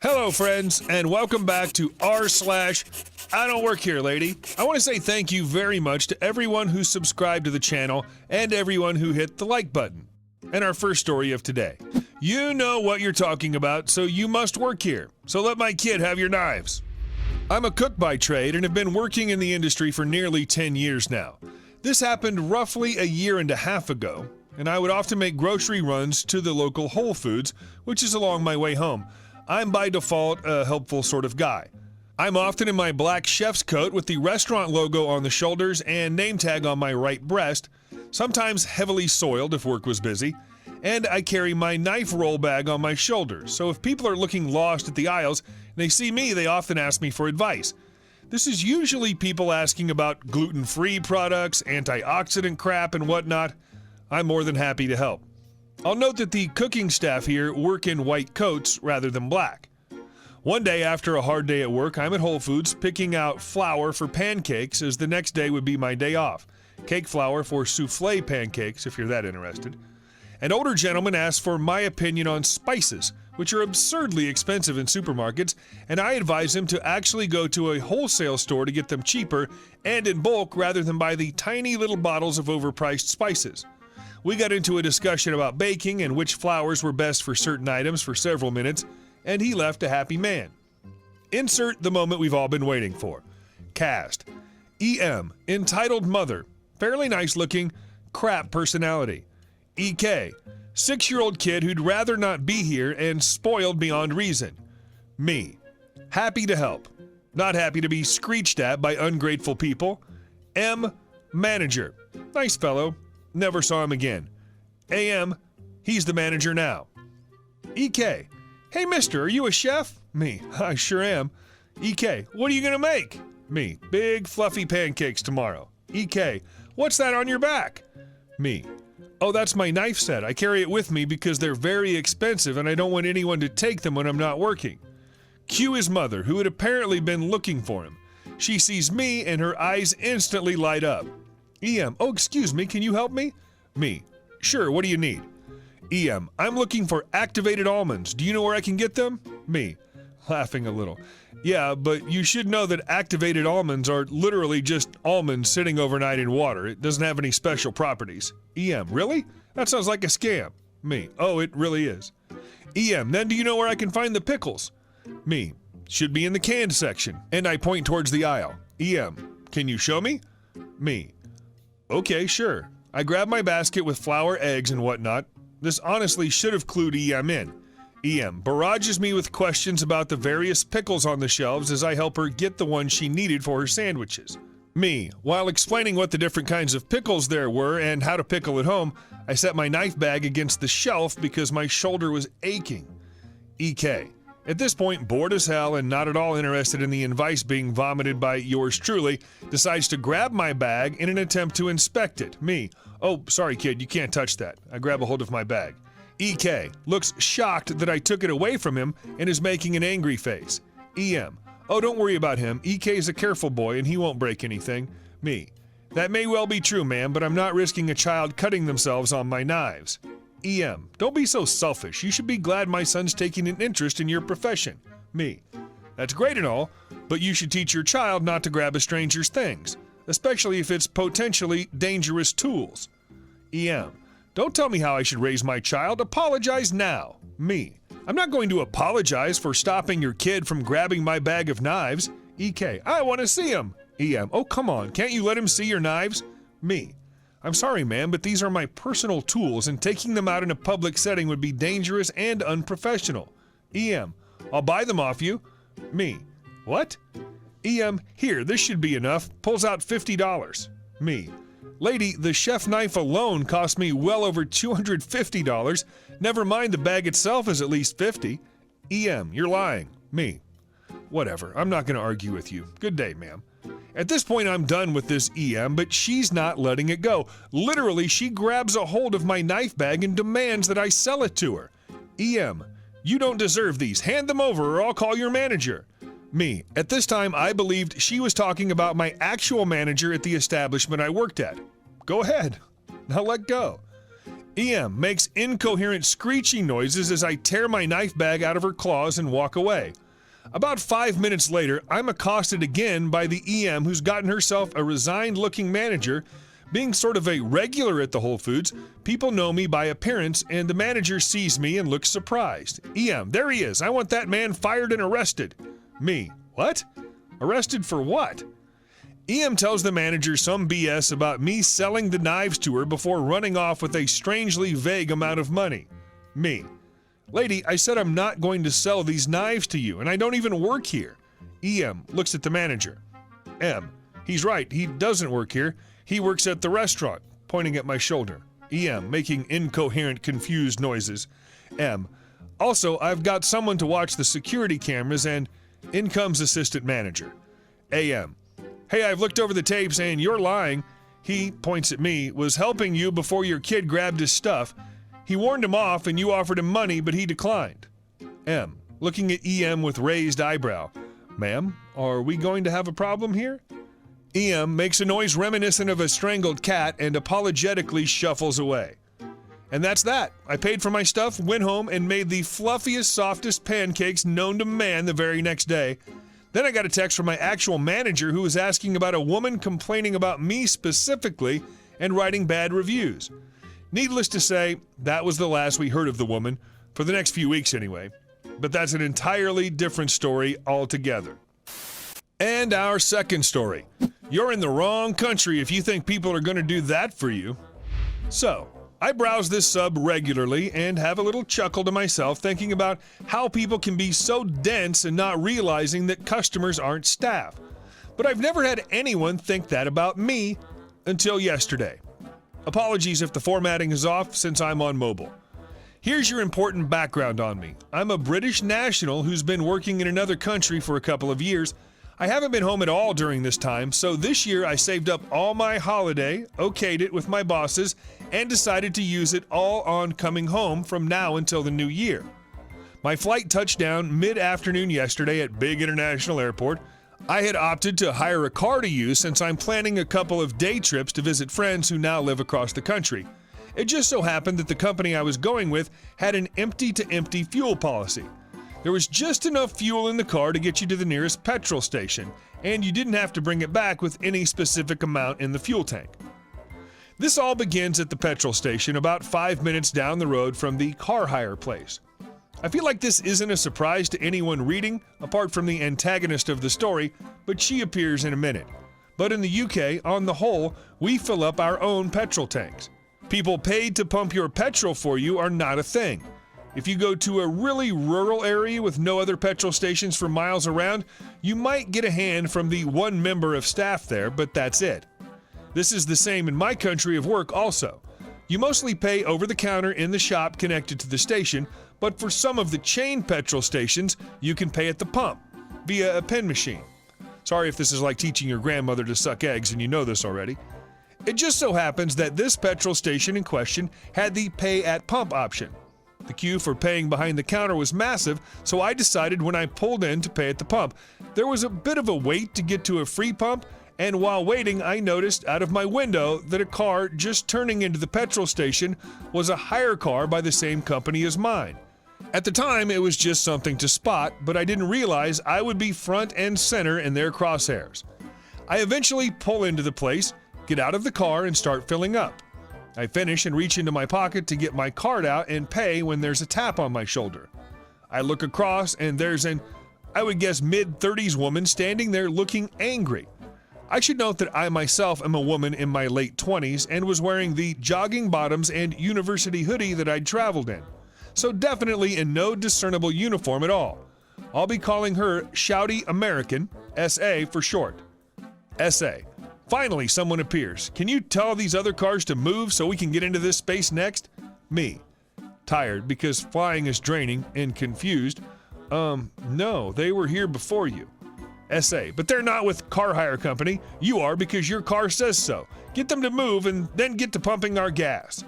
Hello, friends, and welcome back to I Don't Work Here, Lady. I want to say thank you very much to everyone who subscribed to the channel and everyone who hit the like button. And our first story of today. You know what you're talking about, so you must work here. So let my kid have your knives. I'm a cook by trade and have been working in the industry for nearly 10 years now. This happened roughly a year and a half ago, and I would often make grocery runs to the local Whole Foods, which is along my way home. I'm by default a helpful sort of guy. I'm often in my black chef's coat with the restaurant logo on the shoulders and name tag on my right breast, sometimes heavily soiled if work was busy, and I carry my knife roll bag on my shoulder, so if people are looking lost at the aisles and they see me, they often ask me for advice. This is usually people asking about gluten-free products, antioxidant crap, and whatnot. I'm more than happy to help. I'll note that the cooking staff here work in white coats rather than black. One day after a hard day at work, I'm at Whole Foods picking out flour for pancakes, as the next day would be my day off. Cake flour for souffle pancakes, if you're that interested. An older gentleman asked for my opinion on spices, which are absurdly expensive in supermarkets, and I advise him to actually go to a wholesale store to get them cheaper and in bulk rather than buy the tiny little bottles of overpriced spices. We got into a discussion about baking and which flours were best for certain items for several minutes, and he left a happy man. Insert the moment we've all been waiting for. Cast. EM, entitled mother, fairly nice looking, crap personality. EK, 6-year-old kid who'd rather not be here and spoiled beyond reason. Me, happy to help, not happy to be screeched at by ungrateful people. M, manager, nice fellow. Never saw him again. AM, he's the manager now. EK, hey mister, are you a chef? Me, I sure am. EK, what are you gonna make? Me, big fluffy pancakes tomorrow. EK, what's that on your back? Me, oh, that's my knife set. I carry it with me because they're very expensive and I don't want anyone to take them when I'm not working. Q his mother, who had apparently been looking for him. She sees me and her eyes instantly light up. EM, oh, excuse me, can you help me? Me, sure, what do you need? EM, I'm looking for activated almonds. Do you know where I can get them? Me, laughing a little. Yeah, but you should know that activated almonds are literally just almonds sitting overnight in water. It doesn't have any special properties. EM, really? That sounds like a scam. Me, oh, it really is. EM, then do you know where I can find the pickles? Me, should be in the canned section. And I point towards the aisle. EM, can you show me? Me, okay, sure. I grab my basket with flour, eggs, and whatnot. This honestly should have clued EM in. EM barrages me with questions about the various pickles on the shelves as I help her get the one she needed for her sandwiches. Me, while explaining what the different kinds of pickles there were and how to pickle at home, I set my knife bag against the shelf because my shoulder was aching. EK, at this point, bored as hell and not at all interested in the advice being vomited by yours truly, decides to grab my bag in an attempt to inspect it. Me, oh, sorry kid, you can't touch that. I grab a hold of my bag. EK looks shocked that I took it away from him and is making an angry face. EM, oh, don't worry about him. EK is a careful boy and he won't break anything. Me, that may well be true, ma'am, but I'm not risking a child cutting themselves on my knives. EM, don't be so selfish. You should be glad my son's taking an interest in your profession. Me, that's great and all, but you should teach your child not to grab a stranger's things, especially if it's potentially dangerous tools. EM, don't tell me how I should raise my child. Apologize now. Me, I'm not going to apologize for stopping your kid from grabbing my bag of knives. EK, I want to see him. EM, oh, come on. Can't you let him see your knives? Me, I'm sorry, ma'am, but these are my personal tools, and taking them out in a public setting would be dangerous and unprofessional. EM, I'll buy them off you. Me, what? EM, here, this should be enough. Pulls out $50. Me, lady, the chef knife alone cost me well over $250. Never mind the bag itself is at least $50. EM, you're lying. Me, whatever, I'm not going to argue with you. Good day, ma'am. At this point, I'm done with this EM, but she's not letting it go. Literally, she grabs a hold of my knife bag and demands that I sell it to her. EM, you don't deserve these. Hand them over or I'll call your manager. Me, at this time, I believed she was talking about my actual manager at the establishment I worked at. Go ahead. Now let go. EM makes incoherent screeching noises as I tear my knife bag out of her claws and walk away. About 5 minutes later, I'm accosted again by the EM who's gotten herself a resigned-looking manager. Being sort of a regular at the Whole Foods, people know me by appearance, and the manager sees me and looks surprised. EM, there he is. I want that man fired and arrested. Me, what? Arrested for what? EM tells the manager some BS about me selling the knives to her before running off with a strangely vague amount of money. Me, lady, I said I'm not going to sell these knives to you, and I don't even work here. EM looks at the manager. M, he's right, he doesn't work here. He works at the restaurant, pointing at my shoulder. EM, making incoherent, confused noises. M, also, I've got someone to watch the security cameras, and in comes assistant manager. AM, hey, I've looked over the tapes and you're lying. He, points at me, was helping you before your kid grabbed his stuff. He warned him off and you offered him money, but he declined. M, looking at EM with raised eyebrow. Ma'am, are we going to have a problem here? EM makes a noise reminiscent of a strangled cat and apologetically shuffles away. And that's that. I paid for my stuff, went home, and made the fluffiest, softest pancakes known to man the very next day. Then I got a text from my actual manager who was asking about a woman complaining about me specifically and writing bad reviews. Needless to say, that was the last we heard of the woman, for the next few weeks anyway. But that's an entirely different story altogether. And our second story. You're in the wrong country if you think people are going to do that for you. So, I browse this sub regularly and have a little chuckle to myself thinking about how people can be so dense and not realizing that customers aren't staff. But I've never had anyone think that about me until yesterday. Apologies if the formatting is off since I'm on mobile. Here's your important background on me. I'm a British national who's been working in another country for a couple of years. I haven't been home at all during this time, so this year I saved up all my holiday, okayed it with my bosses, and decided to use it all on coming home from now until the new year. My flight touched down mid-afternoon yesterday at Big International Airport. I had opted to hire a car to use since I'm planning a couple of day trips to visit friends who now live across the country. It just so happened that the company I was going with had an empty-to-empty fuel policy. There was just enough fuel in the car to get you to the nearest petrol station, and you didn't have to bring it back with any specific amount in the fuel tank. This all begins at the petrol station about 5 minutes down the road from the car hire place. I feel like this isn't a surprise to anyone reading, apart from the antagonist of the story, but she appears in a minute. But in the UK, on the whole, we fill up our own petrol tanks. People paid to pump your petrol for you are not a thing. If you go to a really rural area with no other petrol stations for miles around, you might get a hand from the one member of staff there, but that's it. This is the same in my country of work also. You mostly pay over the counter in the shop connected to the station, but for some of the chain petrol stations, you can pay at the pump via a pen machine. Sorry if this is like teaching your grandmother to suck eggs and you know this already. It just so happens that this petrol station in question had the pay at pump option. The queue for paying behind the counter was massive, so I decided when I pulled in to pay at the pump. There was a bit of a wait to get to a free pump, and while waiting, I noticed out of my window that a car just turning into the petrol station was a hire car by the same company as mine. At the time, it was just something to spot, but I didn't realize I would be front and center in their crosshairs. I eventually pull into the place, get out of the car, and start filling up. I finish and reach into my pocket to get my card out and pay when there's a tap on my shoulder. I look across and there's an, I would guess, mid-30s woman standing there looking angry. I should note that I myself am a woman in my late 20s and was wearing the jogging bottoms and university hoodie that I'd traveled in. So definitely in no discernible uniform at all. I'll be calling her Shouty American, SA for short. SA. Finally, someone appears. Can you tell these other cars to move so we can get into this space next? Me. Tired because flying is draining and confused. No, they were here before you. SA, but they're not with car hire company. You are because your car says so. Get them to move and then get to pumping our gas.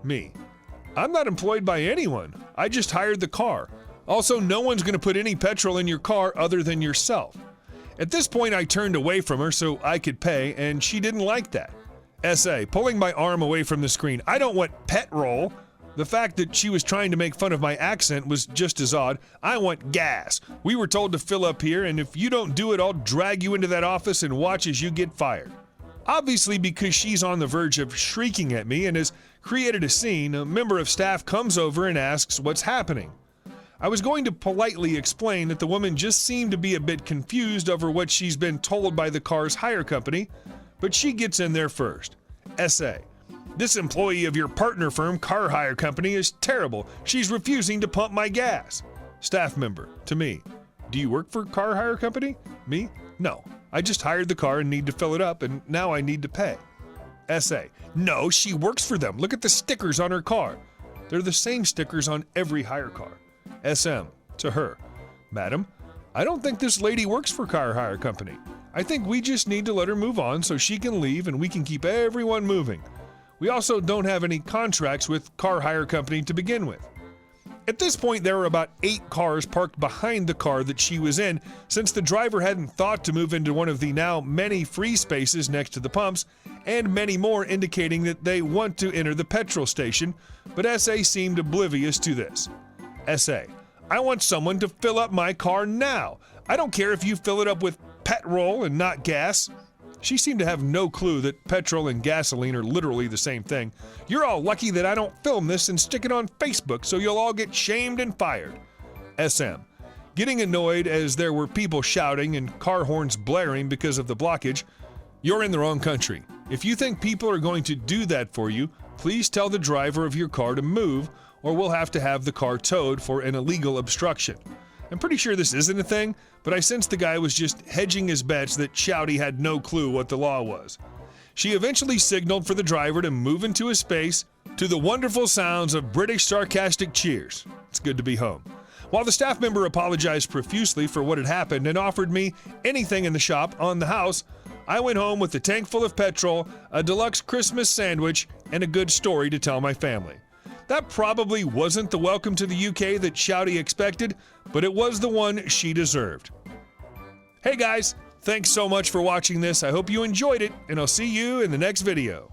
Me. I'm not employed by anyone. I just hired the car. Also, no one's going to put any petrol in your car other than yourself. At this point, I turned away from her so I could pay, and she didn't like that. SA, pulling my arm away from the screen. I don't want petrol. The fact that she was trying to make fun of my accent was just as odd. I want gas. We were told to fill up here, and if you don't do it, I'll drag you into that office and watch as you get fired. Obviously, because she's on the verge of shrieking at me and has created a scene, a member of staff comes over and asks what's happening. I was going to politely explain that the woman just seemed to be a bit confused over what she's been told by the car's hire company, but she gets in there first. SA, this employee of your partner firm car hire company is terrible. She's refusing to pump my gas. Staff member, to me, do you work for car hire company? Me? No. I just hired the car and need to fill it up, and now I need to pay. SA, no, she works for them. Look at the stickers on her car. They're the same stickers on every hire car. SM, to her, madam, I don't think this lady works for car hire company. I think we just need to let her move on so she can leave and we can keep everyone moving. We also don't have any contracts with car hire company to begin with. At this point, there were about 8 cars parked behind the car that she was in, since the driver hadn't thought to move into one of the now many free spaces next to the pumps, and many more indicating that they want to enter the petrol station, but SA seemed oblivious to this. SA, I want someone to fill up my car now. I don't care if you fill it up with petrol and not gas. She seemed to have no clue that petrol and gasoline are literally the same thing. You're all lucky that I don't film this and stick it on Facebook so you'll all get shamed and fired. SM, getting annoyed as there were people shouting and car horns blaring because of the blockage. You're in the wrong country. If you think people are going to do that for you, please tell the driver of your car to move, or we'll have to have the car towed for an illegal obstruction. I'm pretty sure this isn't a thing, but I sensed the guy was just hedging his bets that Shouty had no clue what the law was. She eventually signaled for the driver to move into a space to the wonderful sounds of British sarcastic cheers. It's good to be home. While the staff member apologized profusely for what had happened and offered me anything in the shop on the house, I went home with a tank full of petrol, a deluxe Christmas sandwich, and a good story to tell my family. That probably wasn't the welcome to the UK that Shouty expected, but it was the one she deserved. Hey guys, thanks so much for watching this. I hope you enjoyed it, and I'll see you in the next video.